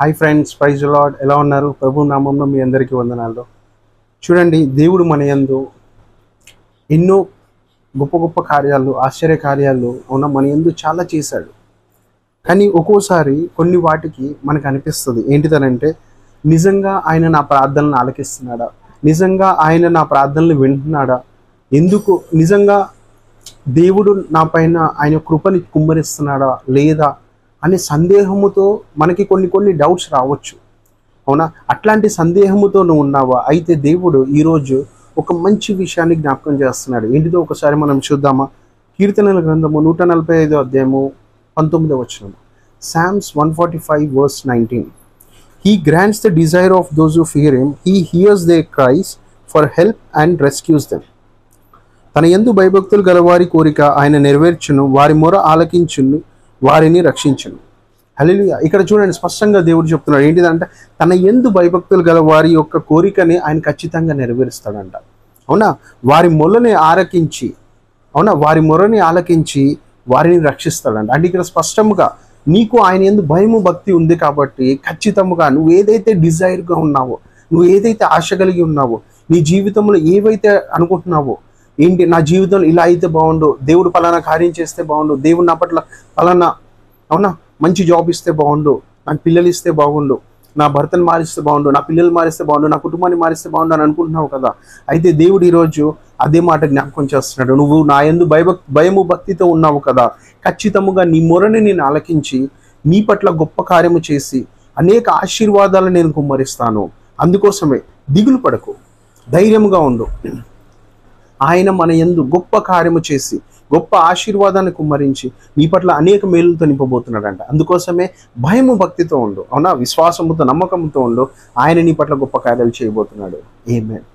Hi friends, praise the Lord. ఎలా ఉన్నారు? ప్రభు నామంలో మీ అందరికీ వందనాలు. చూడండి, దేవుడు మన యందు ఎన్నో గొప్ప గొప్ప కార్యాలు, ఆశ్చర్య కార్యాలు మన యందు చాలా చేశాడు. కానీ ఒక్కోసారి కొన్ని వాటికి మనకు అనిపిస్తుంది ఏంటిదనంటే, నిజంగా ఆయన నా ప్రార్థనలను ఆలకిస్తున్నాడా? నిజంగా ఆయన నా ప్రార్థనలు వింటున్నాడా? ఎందుకు నిజంగా దేవుడు నా పైన ఆయన కృపని కుమ్మరిస్తున్నాడా లేదా అనే సందేహముతో మనకి కొన్ని డౌట్స్ రావచ్చు. అవునా? అట్లాంటి సందేహముతో నువ్వు ఉన్నావా? అయితే దేవుడు ఈరోజు ఒక మంచి విషయాన్ని జ్ఞాపకం చేస్తున్నాడు. ఏంటిదో ఒకసారి మనం చూద్దామా? కీర్తనల గ్రంథము 145 అధ్యాయము 19వ వచనము. Psalms 145 verse 19. He grants the desire of those who fear him. He hears their cries for help and rescues them. తన యందు భయభక్తులు గలవారి కోరిక ఆయన నెరవేర్చును, వారి మొర ఆలకించును, వారిని రక్షించును. హల్లెలూయా. ఇక్కడ చూడండి, స్పష్టంగా దేవుడు చెప్తున్నాడు ఏంటిదంటే, తన యందు భయభక్తులు గల వారి యొక్క కోరికని ఆయన ఖచ్చితంగా నెరవేరుస్తాడంట. అవునా? వారి మొరని ఆలకించి వారి మొరని ఆలకించి వారిని రక్షిస్తాడంట. అంటే ఇక్కడ స్పష్టంగా నీకు ఆయన యందు భయము భక్తి ఉంది కాబట్టి ఖచ్చితంగా నువ్వు ఏదైతే డిజైర్గా ఉన్నావో, నువ్వు ఏదైతే ఆశ కలిగి ఉన్నావో, నీ జీవితంలో ఏవైతే అనుకుంటున్నావో, ఏంటి నా జీవితంలో ఇలా అయితే బాగుండు, దేవుడు పలానా కార్యం చేస్తే బాగుండు, దేవుడు నా పట్ల పలానా మంచి జాబ్ ఇస్తే బాగుండు, నాకు పిల్లలు ఇస్తే బాగుండు, నా భర్తను మారిస్తే బాగుండు, నా పిల్లలు మారిస్తే బాగుండు, నా కుటుంబాన్ని మారిస్తే బాగుండు అని అనుకుంటున్నావు కదా. అయితే దేవుడు ఈరోజు అదే మాట జ్ఞాపకం చేస్తున్నాడు. నువ్వు నా యందు భయము భక్తితో ఉన్నావు కదా, ఖచ్చితంగా నీ మొరని నేను ఆలకించి నీ పట్ల గొప్ప కార్యము చేసి అనేక ఆశీర్వాదాలు నేను కుమ్మరిస్తాను. అందుకోసమే దిగులు పడకు, ధైర్యముగా ఉండు. ఆయన మన యందు గొప్ప కార్యము చేసి గొప్ప ఆశీర్వాదాన్ని కుమ్మరించి నీ పట్ల అనేక మేలులతో నింపబోతున్నాడంట. అందుకోసమే భయము భక్తితో ఉండు. అవునా? విశ్వాసముతో నమ్మకంతో ఉండు. ఆయన నీ పట్ల గొప్ప కార్యాలు చేయబోతున్నాడు. ఆమేన్.